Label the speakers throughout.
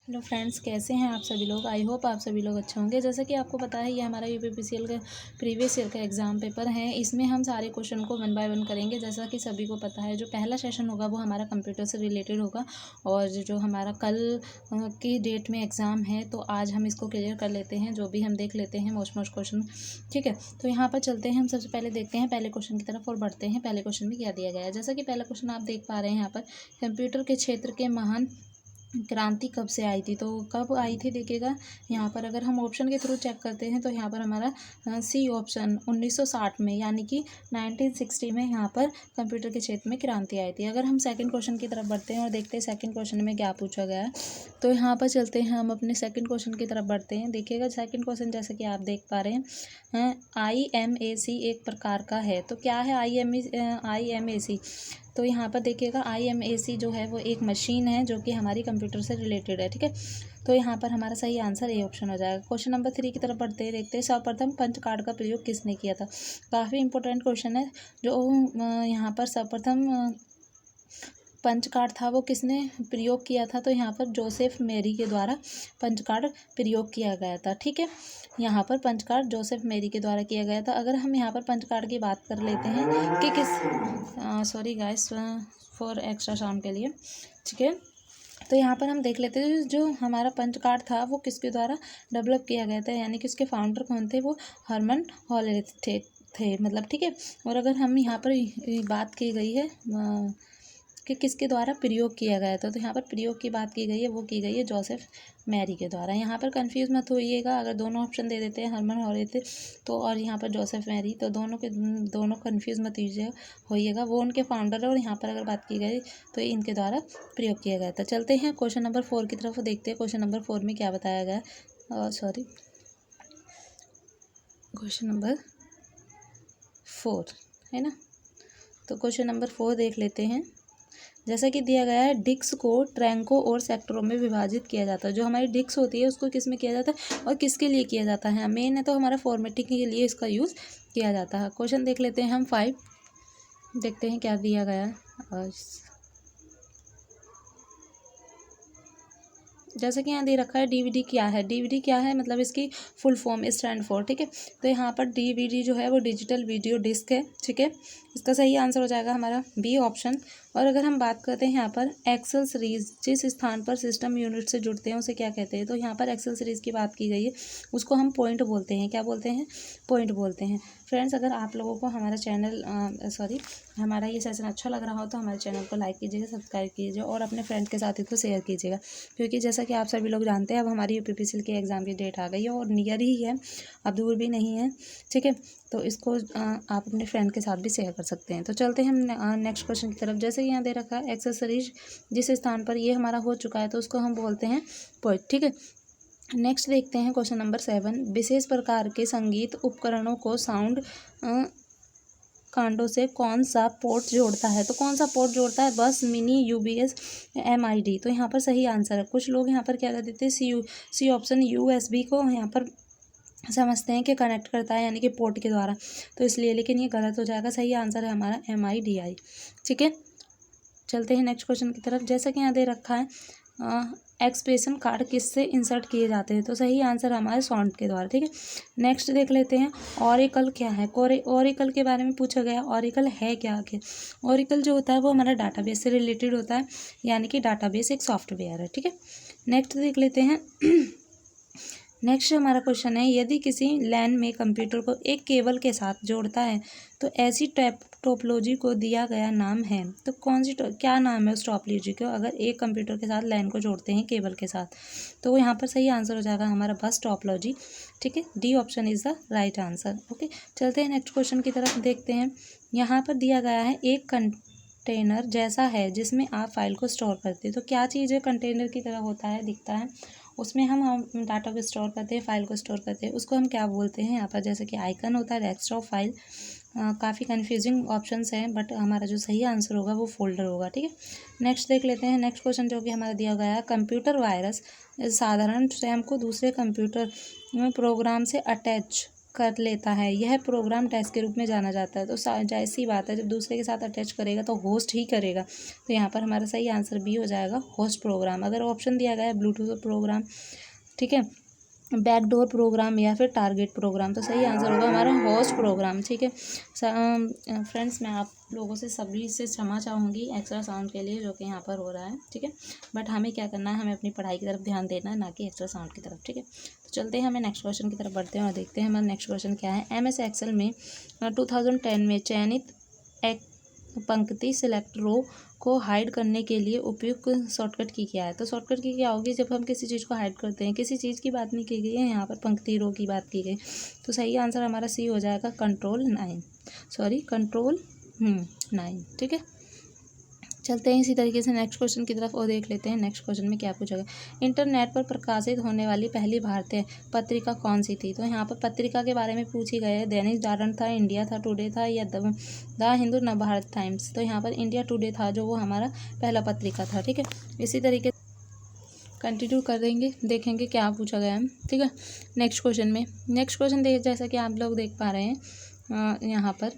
Speaker 1: Hello friends, कैसे हैं आप सभी लोग। आई होप आप सभी लोग अच्छे होंगे। जैसा कि आपको पता है, ये हमारा यूपीपीसीएल का प्रीवियस ईयर का एग्जाम पेपर है। इसमें हम सारे क्वेश्चन को वन बाय वन करेंगे। जैसा कि सभी को पता है, जो पहला सेशन होगा वो हमारा कंप्यूटर से रिलेटेड होगा, और जो हमारा कल की डेट में एग्ज़ाम है, तो आज हम इसको क्लियर कर लेते हैं, जो भी हम देख लेते हैं मोस्ट क्वेश्चन। ठीक है, तो यहाँ पर चलते हैं। हम सबसे पहले देखते हैं पहले क्वेश्चन की तरफ और बढ़ते हैं पहले क्वेश्चन में क्या दिया गया है। जैसा कि पहला क्वेश्चन आप देख पा रहे हैं यहाँ पर, कंप्यूटर के क्षेत्र के महान क्रांति कब से आई थी। तो कब आई थी देखिएगा, यहाँ पर अगर हम ऑप्शन के थ्रू चेक करते हैं तो यहाँ पर हमारा सी ऑप्शन 1960 में, यानी कि 1960 में यहाँ पर कंप्यूटर के क्षेत्र में क्रांति आई थी। अगर हम सेकंड क्वेश्चन की तरफ बढ़ते हैं और देखते हैं सेकंड क्वेश्चन में क्या पूछा गया है, तो यहाँ पर चलते हैं, हम अपने सेकंड क्वेश्चन की तरफ बढ़ते हैं। देखिएगा सेकंड क्वेश्चन जैसे कि आप देख पा रहे हैं, IMAC एक प्रकार का है। तो क्या है IMAC? तो यहाँ पर देखिएगा IMAC जो है वो एक मशीन है जो कि हमारी कंप्यूटर से रिलेटेड है। ठीक है, तो यहाँ पर हमारा सही आंसर ए ऑप्शन हो जाएगा। क्वेश्चन नंबर 3 की तरफ बढ़ते हैं, देखते हैं सर्वप्रथम पंच कार्ड का प्रयोग किसने किया था। काफ़ी इंपॉर्टेंट क्वेश्चन है। जो यहाँ पर सर्वप्रथम पंच कार्ड था वो किसने प्रयोग किया था, तो यहाँ पर जोसेफ मेरी के द्वारा पंच कार्ड प्रयोग किया गया था। ठीक है, यहाँ पर पंच कार्ड जोसेफ मेरी के द्वारा किया गया था। अगर हम यहाँ पर पंच कार्ड की बात कर लेते हैं कि sorry guys for extra sound के लिए। ठीक है, तो यहाँ पर हम देख लेते हैं जो हमारा पंच कार्ड था वो किसके द्वारा डेवलप किया गया था, यानी कि उसके फाउंडर कौन थे, वो हरमन हॉले थे मतलब। ठीक है, और अगर हम यहाँ पर बात की गई है कि किसके द्वारा प्रयोग किया गया था, तो यहाँ पर प्रयोग की बात की गई है, वो की गई है जोसेफ मैरी के द्वारा। यहाँ पर कंफ्यूज मत होइएगा, अगर दोनों ऑप्शन दे देते हैं हरमन हॉले तो और यहाँ पर जोसेफ मैरी, तो दोनों कंफ्यूज मत होइएगा। वो उनके फाउंडर है, और यहाँ पर अगर बात की गई तो इनके द्वारा प्रयोग किया गया था। चलते हैं क्वेश्चन नंबर 4 की तरफ, देखते हैं क्वेश्चन नंबर 4 में क्या बताया गया है। सॉरी, क्वेश्चन नंबर 4 है ना। तो क्वेश्चन नंबर 4 देख लेते हैं। जैसा कि दिया गया है, डिस्क को ट्रैंकों और सेक्टरों में विभाजित किया जाता है। जो हमारी डिस्क होती है उसको किस में किया जाता है और किसके लिए किया जाता है। मेन है तो हमारा फॉर्मेटिंग के लिए इसका यूज़ किया जाता है। क्वेश्चन देख लेते हैं हम 5, देखते हैं क्या दिया गया है। जैसे कि यहाँ दे रखा है डीवीडी क्या है। डीवीडी क्या है मतलब इसकी फुल फॉर्म स्टैंड फॉर। ठीक है, तो यहाँ पर डीवीडी जो है वो डिजिटल वीडियो डिस्क है। ठीक है, इसका सही आंसर हो जाएगा हमारा बी ऑप्शन। और अगर हम बात करते हैं यहाँ पर एक्सेल सीरीज जिस स्थान पर सिस्टम यूनिट से जुड़ते हैं उसे क्या कहते हैं, तो यहाँ पर एक्सेल सीरीज की बात की गई है, उसको हम पॉइंट बोलते हैं। क्या बोलते हैं? पॉइंट बोलते हैं। फ्रेंड्स, अगर आप लोगों को हमारा चैनल हमारा ये सेशन अच्छा लग रहा हो तो हमारे चैनल को लाइक कीजिएगा, सब्सक्राइब कीजिए और अपने फ्रेंड के साथ इसको शेयर कीजिएगा, क्योंकि जैसा कि आप सभी लोग जानते हैं अब हमारी यूपीपीसीएल की एग्ज़ाम की डेट आ गई है और नियर ही है, अब दूर भी नहीं है। ठीक है, तो इसको आप अपने फ्रेंड के साथ भी शेयर कर सकते हैं। तो चलते हैं हम नेक्स्ट क्वेश्चन की तरफ। जैसे कि यहाँ दे रखा है एक्सेसरीज जिस स्थान पर ये हमारा हो चुका है तो उसको हम बोलते हैं पॉइंट। ठीक है, नेक्स्ट देखते हैं क्वेश्चन नंबर 7। विशेष प्रकार के संगीत उपकरणों को साउंड कांडों से कौन सा पोर्ट जोड़ता है, तो कौन सा पोर्ट जोड़ता है? बस, मिनी, यूबीएस, MID। तो यहाँ पर सही आंसर है। कुछ लोग यहाँ पर क्या कर देते हैं, सी ऑप्शन USB को यहाँ पर समझते हैं कि कनेक्ट करता है, यानी कि पोर्ट के द्वारा, तो इसलिए, लेकिन ये गलत हो जाएगा। सही आंसर है हमारा MIDI। ठीक है, चलते हैं नेक्स्ट क्वेश्चन की तरफ। जैसा कि यहाँ दे रखा है एक्सप्रेशन कार्ड किससे इंसर्ट किए जाते हैं, तो सही आंसर हमारे साउंड के द्वारा। ठीक है, नेक्स्ट देख लेते हैं ऑरेकल क्या है। ऑरेकल के बारे में पूछा गया। ऑरेकल है क्या आखिर? ऑरेकल जो होता है वो हमारा डाटाबेस से रिलेटेड होता है, यानी कि डाटाबेस एक सॉफ्टवेयर है। ठीक है, नेक्स्ट देख लेते हैं। नेक्स्ट हमारा क्वेश्चन है, यदि किसी लैन में कंप्यूटर को एक केबल के साथ जोड़ता है तो ऐसी टोपोलॉजी को दिया गया नाम है, तो कौन सी क्या नाम है उस टोपोलॉजी को, अगर एक कंप्यूटर के साथ लैन को जोड़ते हैं केबल के साथ, तो यहाँ पर सही आंसर हो जाएगा हमारा बस टोपोलॉजी। ठीक है, D option is the right answer. Okay, चलते हैं नेक्स्ट क्वेश्चन की तरफ, देखते हैं। यहाँ पर दिया गया है एक कंटेनर जैसा है जिसमें आप फाइल को स्टोर करते हैं, तो क्या चीज़ है कंटेनर की तरह होता है, दिखता है, उसमें हम डाटा को स्टोर करते हैं, फाइल को स्टोर करते हैं, उसको हम क्या बोलते हैं। यहाँ पर जैसे कि आइकन होता है, डेस्कटॉप फाइल, काफ़ी कन्फ्यूजिंग ऑप्शंस हैं, बट हमारा जो सही आंसर होगा वो फोल्डर होगा। ठीक है, नेक्स्ट देख लेते हैं। नेक्स्ट क्वेश्चन जो कि हमारा दिया गया है, कंप्यूटर वायरस साधारण रैम को दूसरे कंप्यूटर में प्रोग्राम से अटैच कर लेता है, यह प्रोग्राम टेक्स्ट के रूप में जाना जाता है। तो जाहिर सी बात है, जब दूसरे के साथ अटैच करेगा तो होस्ट ही करेगा। तो यहाँ पर हमारा सही आंसर बी हो जाएगा, होस्ट प्रोग्राम। अगर ऑप्शन दिया गया है ब्लूटूथ प्रोग्राम, ठीक है, बैकडोर प्रोग्राम या फिर टारगेट प्रोग्राम, तो सही आंसर होगा हमारा होस्ट प्रोग्राम। ठीक है फ्रेंड्स, मैं आप लोगों से सभी से क्षमा चाहूँगी एक्स्ट्रा साउंड के लिए जो कि यहाँ पर हो रहा है। ठीक है, बट हमें क्या करना है, हमें अपनी पढ़ाई की तरफ ध्यान देना है, ना कि एक्स्ट्रा साउंड की तरफ। ठीक है, तो चलते हैं, हमें नेक्स्ट क्वेश्चन की तरफ बढ़ते हैं और देखते हैं हमारा नेक्स्ट क्वेश्चन क्या है। MS एक्सेल में 2010 में चयनित एक पंक्ति सेलेक्ट रो को हाइड करने के लिए उपयुक्त शॉर्टकट की क्या है। तो शॉर्टकट की क्या होगी, जब हम किसी चीज़ को हाइड करते हैं, किसी चीज़ की बात नहीं की गई है, यहाँ पर पंक्ति रो की बात की गई, तो सही आंसर हमारा सी हो जाएगा, कंट्रोल 9। ठीक है, चलते हैं इसी तरीके से नेक्स्ट क्वेश्चन की तरफ और देख लेते हैं नेक्स्ट क्वेश्चन में क्या पूछा गया। इंटरनेट पर प्रकाशित होने वाली पहली भारतीय पत्रिका कौन सी थी। तो यहाँ पर पत्रिका के बारे में पूछी गई है, दैनिक जागरण था, इंडिया था टुडे था, या द हिंदू, नवभारत टाइम्स। तो यहाँ पर इंडिया टुडे था जो वो हमारा पहला पत्रिका था। ठीक है, इसी तरीके कंटिन्यू कर देंगे, देखेंगे क्या पूछा गया है। ठीक है, नेक्स्ट क्वेश्चन देख, जैसा कि आप लोग देख पा रहे हैं यहाँ पर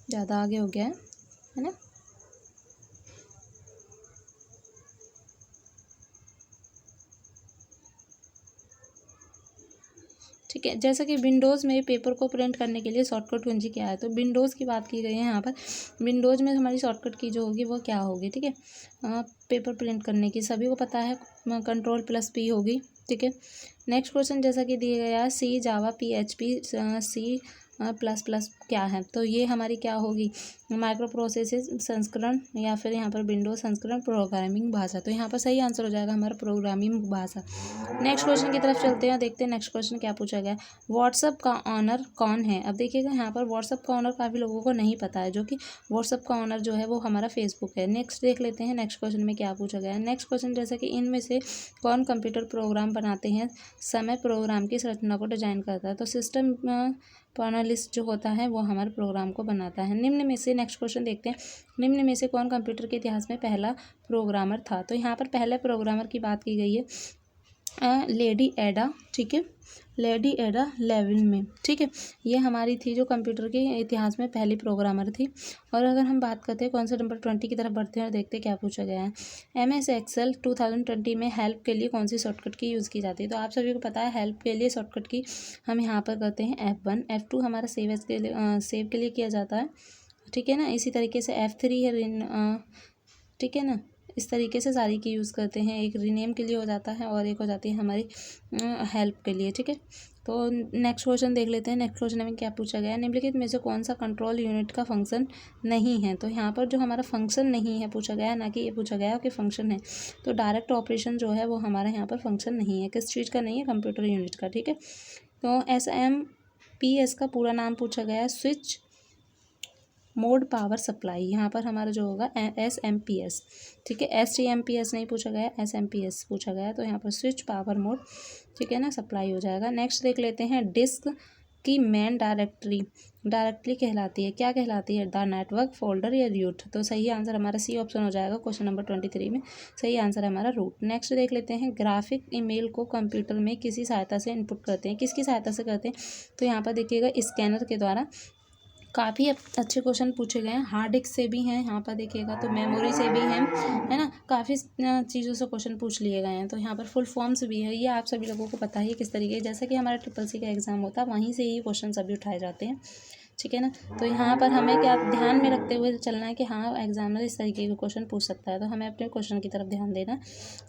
Speaker 1: ज़्यादा आगे हो गया है ना। ठीक है, जैसा कि विंडोज़ में पेपर को प्रिंट करने के लिए शॉर्टकट कुंजी क्या है। तो विंडोज़ की बात की गई है यहाँ पर, विंडोज़ में हमारी शॉर्टकट की जो होगी वो क्या होगी। ठीक है, पेपर प्रिंट करने की सभी को पता है, Ctrl+P होगी। ठीक है, नेक्स्ट क्वेश्चन जैसा कि दिया गया है, C जावा PHP C++ क्या है। तो ये हमारी क्या होगी, माइक्रो प्रोसेसर संस्करण या फिर यहाँ पर विंडोज संस्करण, प्रोग्रामिंग भाषा। तो यहाँ पर सही आंसर हो जाएगा हमारा प्रोग्रामिंग भाषा। नेक्स्ट क्वेश्चन की तरफ चलते हैं, देखते हैं नेक्स्ट क्वेश्चन क्या पूछा गया। व्हाट्सएप का ऑनर कौन है। अब देखिएगा यहाँ पर व्हाट्सएप का ऑनर काफ़ी लोगों को नहीं पता है, जो कि व्हाट्सएप का ऑनर जो है वो हमारा फेसबुक है। नेक्स्ट देख लेते हैं नेक्स्ट क्वेश्चन में क्या पूछा गया है। नेक्स्ट क्वेश्चन जैसा कि इनमें से कौन कंप्यूटर प्रोग्राम बनाते हैं समय प्रोग्राम की संरचना को डिजाइन करता है। तो सिस्टम पैनलिस्ट जो होता है वो हमारे प्रोग्राम को बनाता है। निम्न में से, नेक्स्ट क्वेश्चन देखते हैं, निम्न में से कौन कंप्यूटर के इतिहास में पहला प्रोग्रामर था। तो यहाँ पर पहले प्रोग्रामर की बात की गई है लेडी एडा। ठीक है, लेडी एडा लेविन में। ठीक है, ये हमारी थी जो कंप्यूटर के इतिहास में पहली प्रोग्रामर थी। और अगर हम बात करते हैं कौन सा नंबर 20 की तरफ बढ़ते हैं और देखते हैं क्या पूछा गया है। MS एक्सेल 2020 में हेल्प के लिए कौन सी शॉर्टकट की यूज़ की जाती है। तो आप सभी को पता है हेल्प के लिए शॉर्टकट की हम यहाँ पर करते हैं F1, F2 हमारा सेव के लिए किया जाता है। ठीक है ना, इसी तरीके से F3 है, ठीक है ना, इस तरीके से सारी की यूज़ करते हैं। एक रीनेम के लिए हो जाता है और एक हो जाती है हमारी हेल्प के लिए। ठीक है, तो नेक्स्ट क्वेश्चन देख लेते हैं। नेक्स्ट क्वेश्चन में क्या पूछा गया है, निम्नलिखित में से कौन सा कंट्रोल यूनिट का फंक्शन नहीं है। तो यहाँ पर जो हमारा फंक्शन नहीं है पूछा गया है, ना कि ये पूछा गया है कि फंक्शन है। तो डायरेक्ट ऑपरेशन जो है वो हमारा यहाँ पर फंक्शन नहीं है। किस चीज़ का नहीं है, कंप्यूटर यूनिट का। ठीक है, तो SMPS का पूरा नाम पूछा गया है, स्विच मोड पावर सप्लाई। यहाँ पर हमारा जो होगा SMPS। ठीक है, STMPS नहीं पूछा गया, SMPS पूछा गया, तो यहाँ पर स्विच पावर मोड, ठीक है ना, सप्लाई हो जाएगा। नेक्स्ट देख लेते हैं, डिस्क की मेन डायरेक्टली कहलाती है, क्या कहलाती है, द नेटवर्क, फोल्डर या रूट। तो सही आंसर हमारा सी ऑप्शन हो जाएगा क्वेश्चन नंबर 23 में। सही आंसर है हमारा रूट। नेक्स्ट देख लेते हैं, ग्राफिक ईमेल को कंप्यूटर में किसी सहायता से इनपुट करते हैं, किसकी सहायता से करते हैं। तो यहाँ पर देखिएगा स्कैनर के द्वारा। काफ़ी अच्छे क्वेश्चन पूछे गए हैं, हार्ड डिस्क से भी हैं, यहाँ पर देखिएगा तो मेमोरी से भी हैं, है ना, काफ़ी चीज़ों से क्वेश्चन पूछ लिए गए हैं। तो यहाँ पर फुल फॉर्म्स भी है, ये आप सभी लोगों को पता ही है किस तरीके, जैसा कि हमारा SSC का एग्ज़ाम होता है वहीं से ही क्वेश्चन सभी उठाए जाते हैं। ठीक है ना, तो यहाँ पर हमें क्या ध्यान में रखते हुए चलना है कि हाँ एग्जामिनर इस तरीके के क्वेश्चन पूछ सकता है, तो हमें अपने क्वेश्चन की तरफ ध्यान देना।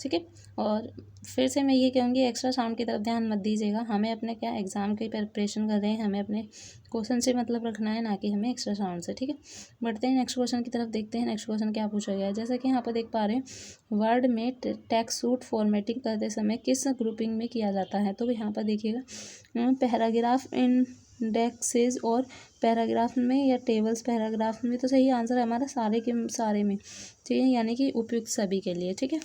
Speaker 1: ठीक है, और फिर से मैं ये कहूँगी एक्स्ट्रा साउंड की तरफ ध्यान मत दीजिएगा, हमें अपने क्या एग्ज़ाम की प्रिपरेशन कर रहे हैं, हमें अपने क्वेश्चन से मतलब रखना है, ना कि हमें एक्स्ट्रा साउंड से। ठीक है, बढ़ते हैं नेक्स्ट क्वेश्चन की तरफ, देखते हैं नेक्स्ट क्वेश्चन क्या पूछा गया है। जैसा कि यहाँ पर देख पा रहे हैं, वर्ड में टेक्स्ट सूट फॉर्मेटिंग करते समय किस ग्रुपिंग में किया जाता है। तो यहाँ पर देखिएगा पैराग्राफ इंडेक्सेस और पैराग्राफ में या टेबल्स पैराग्राफ में। तो सही आंसर है हमारा सारे के सारे में। ठीक है, यानी कि उपयुक्त सभी के लिए। ठीक है,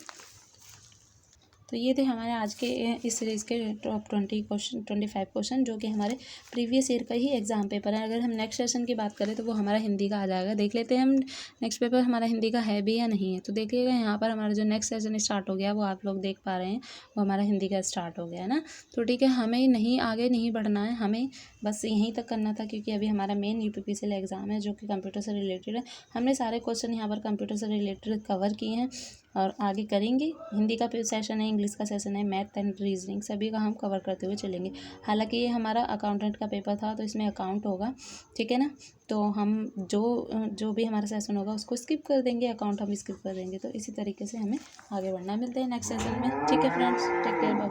Speaker 1: तो ये थे हमारे आज के इस सीरीज़ के टॉप 25 क्वेश्चन जो कि हमारे प्रीवियस ईयर का ही एग्जाम पेपर है। अगर हम नेक्स्ट सेशन की बात करें तो वो हमारा हिंदी का आ जाएगा। देख लेते हैं हम नेक्स्ट पेपर हमारा हिंदी का है भी या नहीं है। तो देखिएगा यहाँ पर हमारा जो नेक्स्ट सेशन स्टार्ट हो गया वो आप लोग देख पा रहे हैं, वो हमारा हिंदी का स्टार्ट हो गया है ना। तो ठीक है, हमें नहीं आगे नहीं बढ़ना है, हमें बस यहीं तक करना था, क्योंकि अभी हमारा मेन यूपीपीसीएल एग्ज़ाम है जो कि कंप्यूटर से रिलेटेड है। हमने सारे क्वेश्चन यहाँ पर कंप्यूटर से रिलेटेड कवर किए हैं और आगे करेंगे। हिंदी का सेशन है, इंग्लिश का सेशन है, मैथ एंड रीजनिंग सभी का हम कवर करते हुए चलेंगे। हालांकि ये हमारा अकाउंटेंट का पेपर था तो इसमें अकाउंट होगा, ठीक है ना। तो हम जो भी हमारा सेशन होगा उसको स्किप कर देंगे, अकाउंट हम स्किप कर देंगे। तो इसी तरीके से हमें आगे बढ़ना है। मिलते हैं नेक्स्ट सेशन में, ठीक है फ्रेंड्स, टेक केयर, बाय।